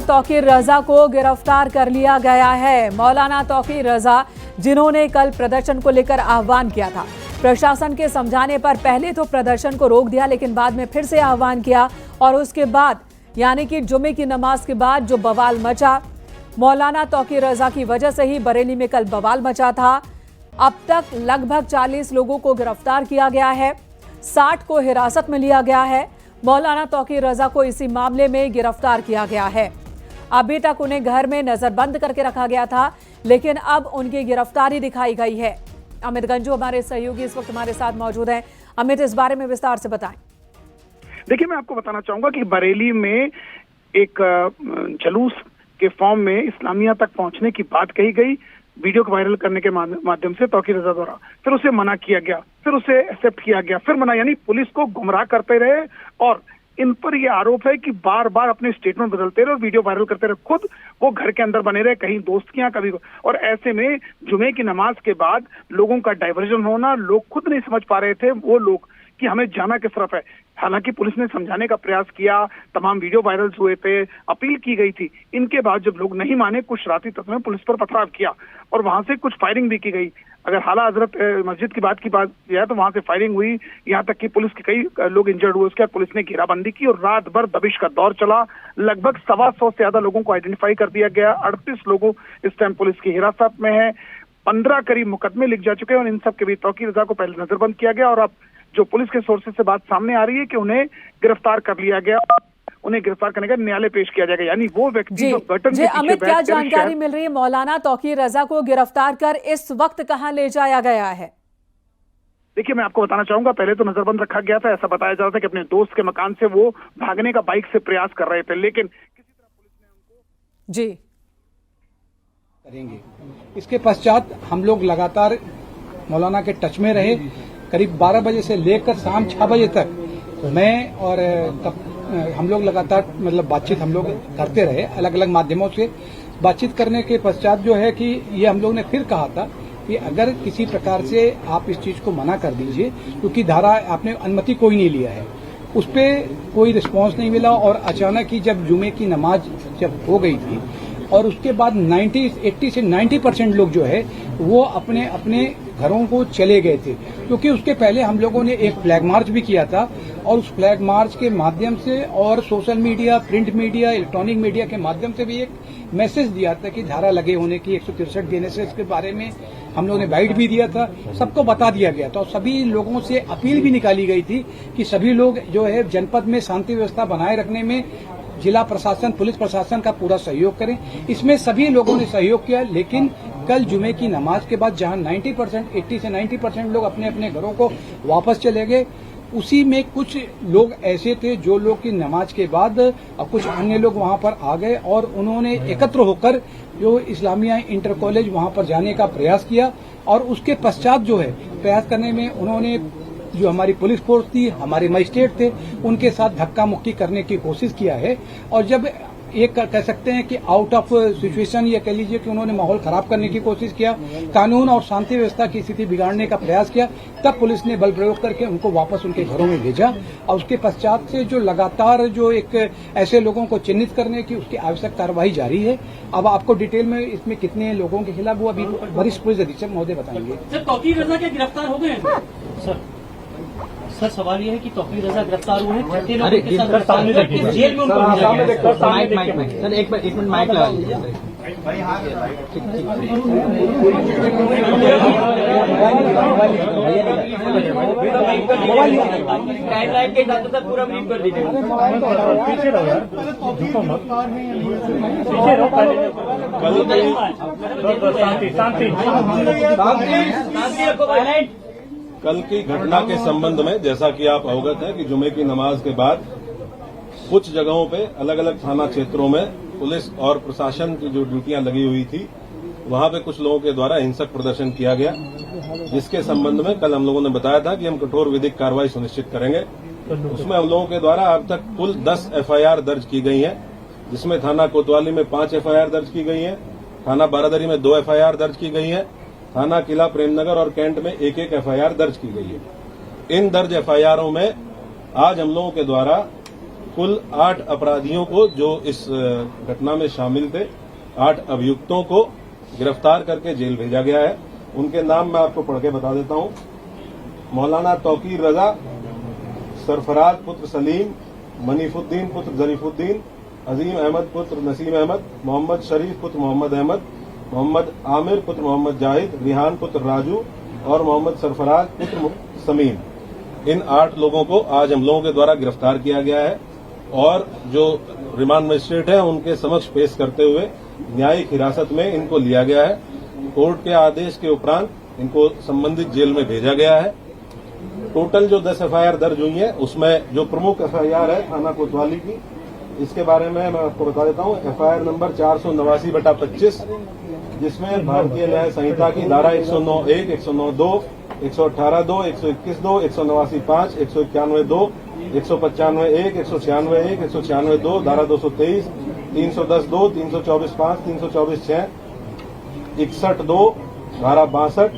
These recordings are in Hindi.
तौकीर रजा को गिरफ्तार कर लिया गया है। मौलाना तौकीर रजा, जिन्होंने कल प्रदर्शन को लेकर आह्वान किया था, प्रशासन के समझाने पर पहले तो प्रदर्शन को रोक दिया, लेकिन बाद में फिर से आह्वान किया और उसके बाद यानी कि जुमे की नमाज के बाद जो बवाल मचा, मौलाना तौकीर रजा की वजह से ही बरेली में कल बवाल मचा था। अब तक लगभग 40 लोगों को गिरफ्तार किया गया है, 60 को हिरासत में लिया गया है। मौलाना तौकीर रजा को इसी मामले में गिरफ्तार किया गया है। अभी तक उन्हें घर में नजरबंद करके रखा गया था, लेकिन अब उनकी गिरफ्तारी दिखाई गई है। अमित गंजू हमारे सहयोगी इस वक्त हमारे साथ मौजूद हैं। अमित, इस बारे में विस्तार से बताएं। देखिए, मैं आपको बताना चाहूंगा कि बरेली में एक जुलूस के फॉर्म में इस्लामिया तक पहुंचने की बात कही गई, वीडियो को वायरल करने के माध्यम से तौकीर रजा द्वारा। फिर उसे मना किया गया, फिर उसे एक्सेप्ट किया गया, फिर मना, यानी पुलिस को गुमराह करते रहे और इन पर यह आरोप है कि बार बार अपने स्टेटमेंट बदलते रहे और वीडियो वायरल करते रहे। खुद वो घर के अंदर बने रहे, कहीं दोस्त के यहाँ, कभी, और ऐसे में जुमे की नमाज के बाद लोगों का डाइवर्जन होना, लोग खुद नहीं समझ पा रहे थे वो लोग कि हमें जाना किस तरफ है। हालांकि पुलिस ने समझाने का प्रयास किया, तमाम वीडियो वायरल हुए थे, अपील की गई थी। इनके बाद जब लोग नहीं माने, कुछ शरारती तत्वों ने पुलिस पर पथराव किया और वहां से कुछ फायरिंग भी की गई। अगर हाला हजरत मस्जिद की बात है तो वहां से फायरिंग हुई, यहाँ तक कि पुलिस के कई लोग इंजर्ड हुए। उसके बाद पुलिस ने घेराबंदी की और रात भर दबिश का दौर चला। लगभग 125 से ज्यादा लोगों को आइडेंटिफाई कर दिया गया। 38 लोगों इस टाइम पुलिस की हिरासत में है। 15 करीब मुकदमे लिख जा चुके हैं और इन सब के बीच तौकीर रजा को पहले नजरबंद किया गया और अब जो पुलिस के सोर्सेज से बात सामने आ रही है कि उन्हें गिरफ्तार कर लिया गया, उन्हें गिरफ्तार करने का न्यायालय पेश किया जाएगा। यानी वो व्यक्ति जो गठन जी अमित, क्या जानकारी मिल रही है? मौलाना तौकीर रजा को गिरफ्तार कर इस वक्त कहां ले जाया गया है? देखिए, मैं आपको बताना चाहूंगा, पहले तो नजरबंद रखा गया था। ऐसा बताया जा रहा था कि अपने दोस्त के मकान से वो भागने का बाइक से प्रयास कर रहे थे, लेकिन किसी तरह पुलिस ने उनको जी करेंगे। इसके पश्चात हम लोग लगातार मौलाना के टच में रहे। करीब 12 बजे से लेकर शाम 6 बजे तक मैं और हम लोग लगातार बातचीत हम लोग करते रहे, अलग अलग माध्यमों से बातचीत करने के पश्चात जो है कि ये हम लोग ने फिर कहा था कि अगर किसी प्रकार से आप इस चीज को मना कर दीजिए, क्योंकि धारा आपने अनुमति कोई नहीं लिया है, उस पर कोई रिस्पांस नहीं मिला। और अचानक ही जब जुमे की नमाज जब हो गई थी और उसके बाद 80 से 90% लोग जो है वो अपने अपने घरों को चले गए थे, क्योंकि उसके पहले हम लोगों ने एक फ्लैग मार्च भी किया था और उस फ्लैग मार्च के माध्यम से और social media, print media, electronic media के माध्यम से भी एक मैसेज दिया था कि धारा लगे होने की 163 देने से इसके बारे में हम लोगों ने गाइड भी दिया था, सबको बता दिया गया था और सभी लोगों से अपील भी निकाली गई थी कि सभी लोग जो है जनपद में शांति व्यवस्था बनाए रखने में जिला प्रशासन, पुलिस प्रशासन का पूरा सहयोग करें। इसमें सभी लोगों ने सहयोग किया, लेकिन कल जुमे की नमाज के बाद जहां 80 से 90% लोग अपने अपने घरों को वापस चले गए, उसी में कुछ लोग ऐसे थे जो लोग की नमाज के बाद और कुछ अन्य लोग वहां पर आ गए और उन्होंने एकत्र होकर जो इस्लामिया इंटर कॉलेज वहां पर जाने का प्रयास किया और उसके पश्चात जो है प्रयास करने में उन्होंने जो हमारी पुलिस फोर्स थी, हमारे मजिस्ट्रेट थे, उनके साथ धक्का मुक्की करने की कोशिश किया है। और जब एक कह सकते हैं कि आउट ऑफ सिचुएशन, या कह लीजिए कि उन्होंने माहौल खराब करने की कोशिश किया, कानून और शांति व्यवस्था की स्थिति बिगाड़ने का प्रयास किया, तब पुलिस ने बल प्रयोग करके उनको वापस उनके घरों में भेजा। और उसके पश्चात से जो लगातार जो एक ऐसे लोगों को चिन्हित करने की उसकी आवश्यक कार्रवाई जारी है। अब आपको डिटेल में इसमें कितने लोगों के खिलाफ वो अभी वरिष्ठ पुलिस अधीक्षक महोदय बताएंगे। सर, तौकीर रजा के गिरफ्तार हो गए हैं? सर सवाल ये है कि तौकीर रजा गिरफ्तार हुए हैं, छठे लोगों के साथ जेल में उनको भेजा गया। सर एक मिनट माइक लगा लीजिए। टाइमलाइन के हिसाब से पूरा ब्रीफ कर दीजिए। कल की घटना के संबंध में जैसा कि आप अवगत हैं कि जुमे की नमाज के बाद कुछ जगहों पे अलग अलग थाना क्षेत्रों में पुलिस और प्रशासन की जो ड्यूटियां लगी हुई थी, वहां पे कुछ लोगों के द्वारा हिंसक प्रदर्शन किया गया, जिसके संबंध में कल हम लोगों ने बताया था कि हम कठोर विधिक कार्रवाई सुनिश्चित करेंगे। उसमें हम लोगों के द्वारा अब तक कुल 10 FIR दर्ज की गई हैं, जिसमें थाना कोतवाली में 5 FIR दर्ज की गई हैं, थाना बारादरी में 2 FIR दर्ज की गई है, थाना किला प्रेमनगर और कैंट में 1-1 FIR दर्ज की गई है। इन दर्ज FIRों में आज हम लोगों के द्वारा कुल 8 अपराधियों को, जो इस घटना में शामिल थे, 8 अभियुक्तों को गिरफ्तार करके जेल भेजा गया है। उनके नाम मैं आपको पढ़ के बता देता हूं। मौलाना तौकीर रजा, सरफराज पुत्र सलीम, मनीफुद्दीन पुत्र जरीफुद्दीन, अजीम अहमद पुत्र नसीम अहमद, मोहम्मद शरीफ पुत्र मोहम्मद अहमद, मोहम्मद आमिर पुत्र मोहम्मद जाहिद, रिहान पुत्र राजू और मोहम्मद सरफराज पुत्र समीम। इन 8 लोगों को आज हम लोगों के द्वारा गिरफ्तार किया गया है और जो रिमांड मजिस्ट्रेट है उनके समक्ष पेश करते हुए न्यायिक हिरासत में इनको लिया गया है। कोर्ट के आदेश के उपरांत इनको संबंधित जेल में भेजा गया है। टोटल जो 10 एफआईआर दर्ज हुई है, उसमें जो प्रमुख एफआईआर है थाना कोतवाली की, इसके बारे में मैं आपको बता देता हूं। एफआईआर नंबर 489/25, जिसमें भारतीय न्याय संहिता की धारा 109(1), 109(2), 118(2), 121(2), 189(5), 191(2), 195(1), 196(1), 196(2), धारा 223, 310(2), 324(5), 324(6), 61(2), धारा 62,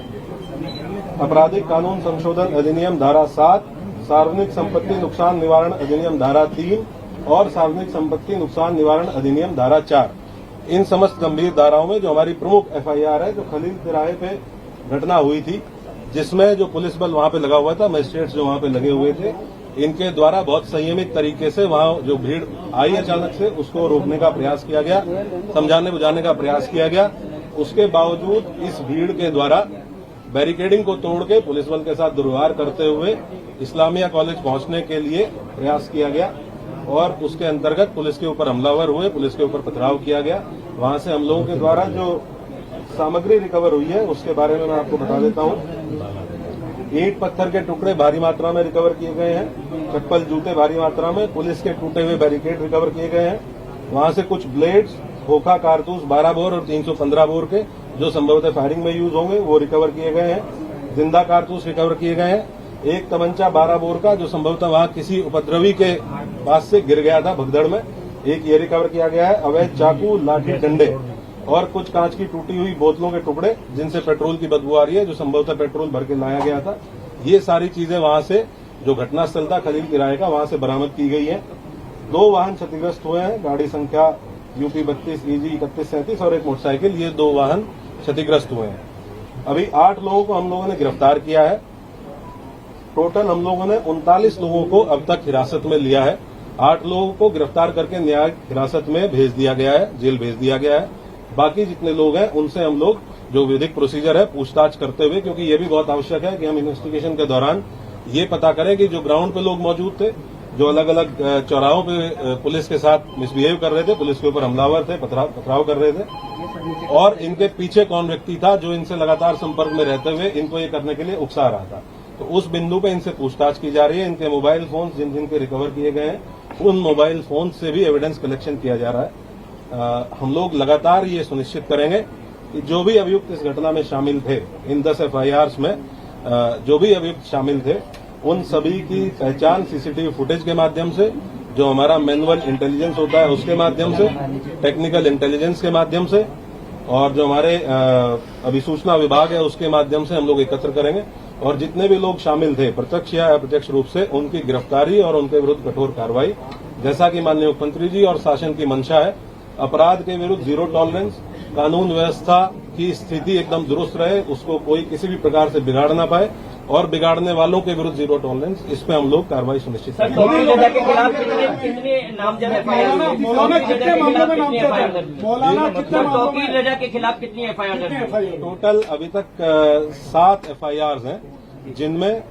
आपराधिक कानून संशोधन अधिनियम धारा 7, सार्वजनिक संपत्ति नुकसान निवारण अधिनियम धारा 3 और सार्वजनिक संपत्ति नुकसान निवारण अधिनियम धारा 4। इन समस्त गंभीर धाराओं में जो हमारी प्रमुख एफआईआर है, जो खलील तिराहे पे घटना हुई थी, जिसमें जो पुलिस बल वहां पे लगा हुआ था, मजिस्ट्रेट्स जो वहां पे लगे हुए थे, इनके द्वारा बहुत संयमित तरीके से वहां जो भीड़ आई अचानक से, उसको रोकने का प्रयास किया गया, समझाने बुझाने का प्रयास किया गया। उसके बावजूद इस भीड़ के द्वारा बैरिकेडिंग को तोड़ के पुलिस बल के साथ दुर्व्यवहार करते हुए इस्लामिया कॉलेज पहुंचने के लिए प्रयास किया गया और उसके अंतर्गत पुलिस के ऊपर हमलावर हुए, पुलिस के ऊपर पथराव किया गया। वहां से हम लोगों के द्वारा जो सामग्री रिकवर हुई है उसके बारे में मैं आपको बता देता हूं। ईंट पत्थर के टुकड़े भारी मात्रा में रिकवर किए गए हैं, चप्पल जूते भारी मात्रा में, पुलिस के टूटे हुए बैरिकेड रिकवर किए गए हैं। वहां से कुछ ब्लेड्स, खोखा कारतूस 12 बोर और 315 बोर के, जो संभवतः फायरिंग में यूज होंगे, वो रिकवर किए गए हैं। जिंदा कारतूस रिकवर किए गए हैं। एक तमंचा 12 बोर का, जो संभवतः वहां किसी उपद्रवी के पास से गिर गया था भगदड़ में, एक ये रिकवर किया गया है। अवैध चाकू, लाठी, डंडे और कुछ कांच की टूटी हुई बोतलों के टुकड़े, जिनसे पेट्रोल की बदबू आ रही है, जो संभवतः पेट्रोल भर के लाया गया था। ये सारी चीजें वहां से, जो घटनास्थल था खलील तिराहे का, वहां से बरामद की गई है। 2 वाहन क्षतिग्रस्त हुए हैं, गाड़ी संख्या UP 32 EG 3137 और एक मोटरसाइकिल, ये 2 वाहन क्षतिग्रस्त हुए हैं। अभी 8 लोगों को हम लोगों ने गिरफ्तार किया है। टोटल हम लोगों ने 39 लोगों को अब तक हिरासत में लिया है। 8 लोगों को गिरफ्तार करके न्यायिक हिरासत में भेज दिया गया है, जेल भेज दिया गया है। बाकी जितने लोग हैं उनसे हम लोग जो विधिक प्रोसीजर है पूछताछ करते हुए, क्योंकि ये भी बहुत आवश्यक है कि हम इन्वेस्टिगेशन के दौरान ये पता करें कि जो ग्राउंड पे लोग मौजूद थे, जो अलग अलग चौराहों पे पुलिस के साथ मिसबिहेव कर रहे थे, पुलिस के ऊपर हमलावर थे, पथराव कर रहे थे, और इनके पीछे कौन व्यक्ति था जो इनसे लगातार संपर्क में रहते हुए इनको ये करने के लिए उकसा रहा था। तो उस बिंदु पे इनसे पूछताछ की जा रही है। इनके मोबाइल फोन जिन जिनके रिकवर किए गए हैं, उन मोबाइल फोन से भी एविडेंस कलेक्शन किया जा रहा है। हम लोग लगातार ये सुनिश्चित करेंगे कि जो भी अभियुक्त इस घटना में शामिल थे, इन 10 एफआईआर में जो भी अभियुक्त शामिल थे, उन सभी की पहचान सीसीटीवी फुटेज के माध्यम से, जो हमारा मैनुअल इंटेलिजेंस होता है उसके माध्यम से, टेक्निकल इंटेलिजेंस के माध्यम से, और जो हमारे अभिसूचना विभाग है उसके माध्यम से हम लोग एकत्र करेंगे। और जितने भी लोग शामिल थे प्रत्यक्ष या अप्रत्यक्ष रूप से, उनकी गिरफ्तारी और उनके विरुद्ध कठोर कार्रवाई, जैसा कि माननीय मुख्यमंत्री जी और शासन की मंशा है। अपराध के विरुद्ध जीरो टॉलरेंस, कानून व्यवस्था की स्थिति एकदम दुरुस्त रहे, उसको कोई किसी भी प्रकार से बिगाड़ ना पाए, और बिगाड़ने वालों के विरुद्ध जीरो टॉलरेंस, इस पे हम लोग कार्रवाई सुनिश्चित करेंगे। मौलाना कितने नामजद एफआईआर, मौलाना कितने मामलों में नामजद, मौलाना कितने तौकीर रजा के खिलाफ कितनी एफआईआर? टोटल अभी तक 7 एफआईआर हैं, जिनमें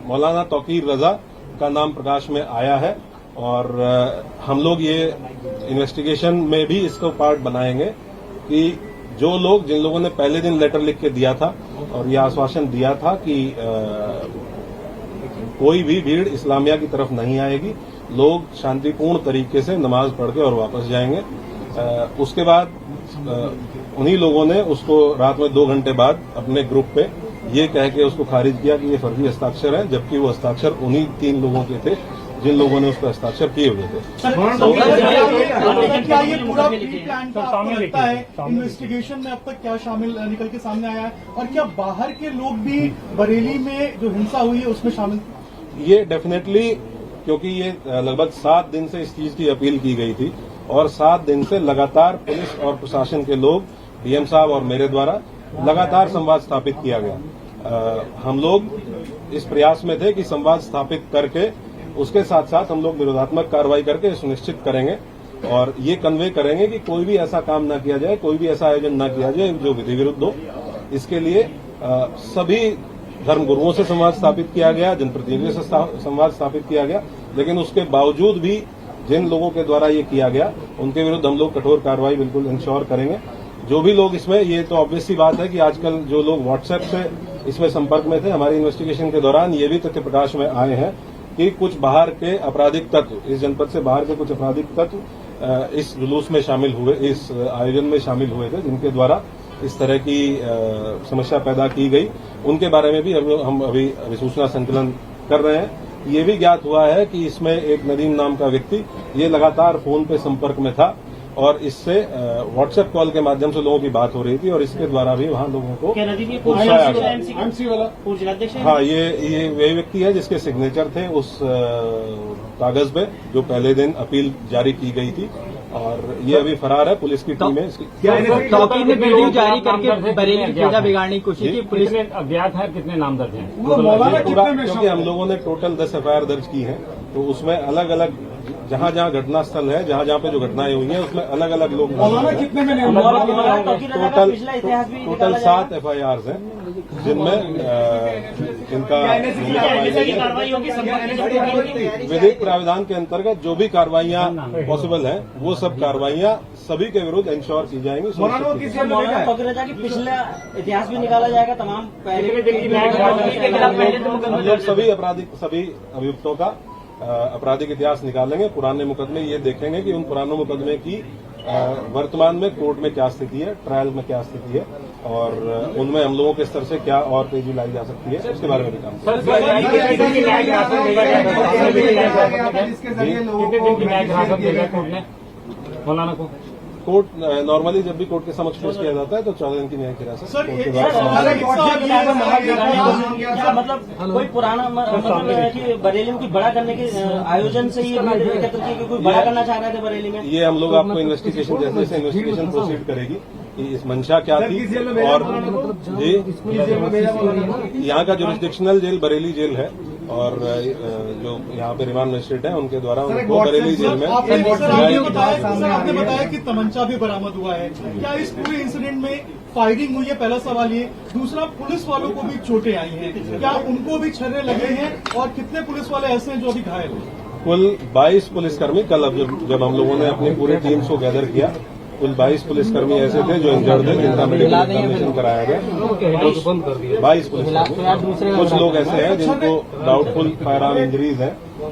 मौलाना तौकीर रजा का नाम प्रकाश में आया है, और हम लोग ये इन्वेस्टिगेशन में भी इसको पार्ट बनाएंगे कि जो लोग, जिन लोगों ने पहले दिन लेटर लिख के दिया था और यह आश्वासन दिया था कि कोई भी भीड़ इस्लामिया की तरफ नहीं आएगी, लोग शांतिपूर्ण तरीके से नमाज पढ़ के और वापस जाएंगे, उसके बाद उन्हीं लोगों ने उसको रात में 2 घंटे बाद अपने ग्रुप पे ये कह के उसको खारिज किया कि ये फर्जी हस्ताक्षर है, जबकि वो हस्ताक्षर उन्हीं 3 लोगों के थे जिन लोगों ने उस पर हस्ताक्षर किए हुए थे। क्या ये पूरा प्री प्लान का आपको लगता है? इन्वेस्टिगेशन में अब तक क्या शामिल निकल के सामने आया है, और क्या बाहर के लोग भी बरेली में जो हिंसा हुई है उसमें शामिल थे? ये डेफिनेटली क्योंकि ये लगभग 7 दिन से इस चीज की अपील की गई थी और 7 दिन से लगातार पुलिस और प्रशासन के लोग, डीएम साहब और मेरे द्वारा लगातार संवाद स्थापित किया गया। हम लोग इस प्रयास में थे कि संवाद स्थापित करके उसके साथ साथ हम लोग निरोधात्मक कार्रवाई करके सुनिश्चित करेंगे और ये कन्वे करेंगे कि कोई भी ऐसा काम ना किया जाए, कोई भी ऐसा आयोजन ना किया जाए जो विधि विरुद्ध हो। इसके लिए सभी धर्मगुरुओं से संवाद स्थापित किया गया, जनप्रतिनिधियों से संवाद स्थापित किया गया, लेकिन उसके बावजूद भी जिन लोगों के द्वारा ये किया गया उनके विरुद्ध हम लोग कठोर कार्रवाई बिल्कुल इंश्योर करेंगे। जो भी लोग इसमें, ये तो ऑब्वियस सी बात है कि आजकल जो लोग व्हाट्सएप से इसमें संपर्क में थे, हमारी इन्वेस्टिगेशन के दौरान ये भी तथ्य प्रकाश में आए हैं कि कुछ बाहर के आपराधिक तत्व, इस जनपद से बाहर के कुछ आपराधिक तत्व इस जुलूस में शामिल हुए, इस आयोजन में शामिल हुए थे, जिनके द्वारा इस तरह की समस्या पैदा की गई। उनके बारे में भी हम अभी सूचना संकलन कर रहे हैं। ये भी ज्ञात हुआ है कि इसमें एक नदीम नाम का व्यक्ति ये लगातार फोन पे संपर्क में था और इससे व्हाट्सएप कॉल के माध्यम से लोगों की बात हो रही थी और इसके द्वारा भी वहां लोगों को उकसाया गया। हाँ, ये वही व्यक्ति है जिसके सिग्नेचर थे उस कागज पे जो पहले दिन अपील जारी की गई थी और ये अभी फरार है। पुलिस की टीम है इसकी। तौकीर ने वीडियो जारी करके बरेली की पूजा बिगाड़ने की कोशिश की। पुलिस ने अज्ञात है, कितने नाम दर्ज हैं? क्योंकि हम लोगों ने टोटल 10 एफआईआर दर्ज की है, तो उसमें अलग अलग जहां जहां घटना स्थल है, जहां जहां पे जो घटनाएं हुई हैं, उसमें अलग अलग लोग टोटल 7 एफआईआर हैं, जिनमें इनका विधिक प्राविधान के अंतर्गत जो भी कार्रवाइयां पॉसिबल हैं वो सब कार्रवाइयां सभी के विरुद्ध इंश्योर की जाएंगी। पिछला इतिहास भी निकाला जाएगा तमाम हम लोग सभी अभियुक्तों का आपराधिक इतिहास निकालेंगे, पुराने मुकदमे ये देखेंगे कि उन पुराने मुकदमे की वर्तमान में कोर्ट में क्या स्थिति है, ट्रायल में क्या स्थिति है और उनमें हम लोगों के स्तर से क्या और तेजी लाई जा सकती है, उसके बारे में भी काम करेंगे। मौलाना को कोर्ट नॉर्मली जब भी कोर्ट के समक्ष पेश किया जाता है तो 14 दिन की न्यायिक हिरासत कोर्ट के द्वारा। मतलब कोई पुराना मतलब है कि बरेली में कुछ बड़ा करने के आयोजन से ही एकत्र किए, कोई बड़ा करना चाह रहे थे बरेली में। ये हम लोग आपको इन्वेस्टिगेशन जैसे जैसे इन्वेस्टिगेशन प्रोसीड करेगी कि इस मंशा क्या थी और जी यहाँ का जुरिस्डिक्शनल जेल बरेली जेल है और जो यहाँ पे रिमांड मजिस्ट्रेट है उनके द्वारा उनको बरेली जेल में आपने बताया कि तमंचा भी बरामद हुआ है। क्या इस पूरे इंसिडेंट में फायरिंग हुई है? पहला सवाल ये। दूसरा, पुलिस वालों को भी चोटें आई हैं, क्या उनको भी छर्रे लगे हैं और कितने पुलिस वाले ऐसे हैं जो अभी घायल हैं? कुल 22 पुलिसकर्मी, कल अब जब हम लोगों ने अपनी पूरी टीम को गैदर किया, कुल 22 पुलिसकर्मी ऐसे थे जो इंजर्ड थे, जिनका मेडिकल एग्जामिनेशन कराया गया। 22 पुलिसकर्मी। कुछ लोग ऐसे हैं जिनको डाउटफुल फायर आर्म इंजरीज है,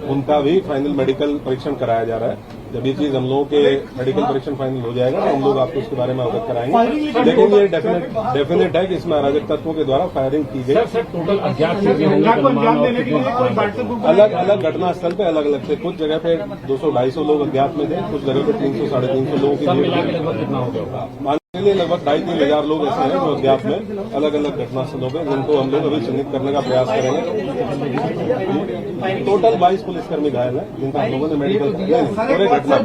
उनका भी फाइनल मेडिकल परीक्षण कराया जा रहा है। जब ये चीज हम लोगों के मेडिकल परीक्षण फाइनल हो जाएगा तो हम लोग आपको उसके बारे में अवगत कराएंगे। लेकिन ये डेफिनेट है कि इसमें अराजक तत्वों के द्वारा फायरिंग की गई। अलग अलग घटना स्थल पे अलग अलग थे, कुछ जगह पे 200-250 लोग अज्ञात में थे, कुछ जगह पे 300-350 लोगों की मान के लिए लगभग 2,500-3 हजार लोग ऐसे हैं जो अज्ञात में अलग अलग घटना स्थलों पे, जिनको हम लोग अभी चिन्हित करने का प्रयास करेंगे। टोटल 22 पुलिसकर्मी घायल हैं, जिनका हम लोगों ने मेडिकल पूरे घटना